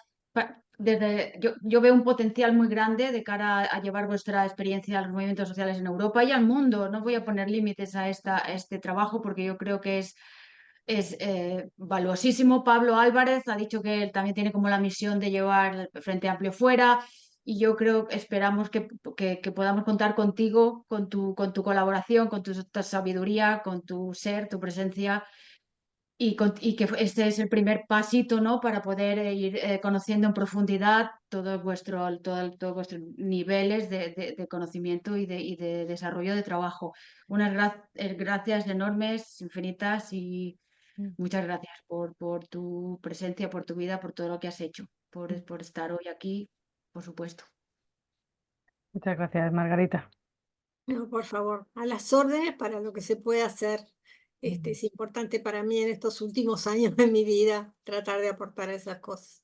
yo veo un potencial muy grande de cara a llevar vuestra experiencia a los movimientos sociales en Europa y al mundo. No voy a poner límites a este trabajo porque yo creo que es valuosísimo. Pablo Álvarez ha dicho que él también tiene como la misión de llevar el Frente Amplio fuera. Y yo creo, esperamos que podamos contar contigo, con tu colaboración, con tu sabiduría, con tu ser, tu presencia y que este es el primer pasito, ¿no? Para poder ir conociendo en profundidad todos vuestros niveles de conocimiento y de desarrollo de trabajo. Unas gracias enormes, infinitas, y Mm, muchas gracias por tu presencia, por tu vida, por todo lo que has hecho, por estar hoy aquí, por supuesto. Muchas gracias, Margarita. No, por favor, a las órdenes para lo que se pueda hacer. Es importante para mí en estos últimos años de mi vida tratar de aportar esas cosas.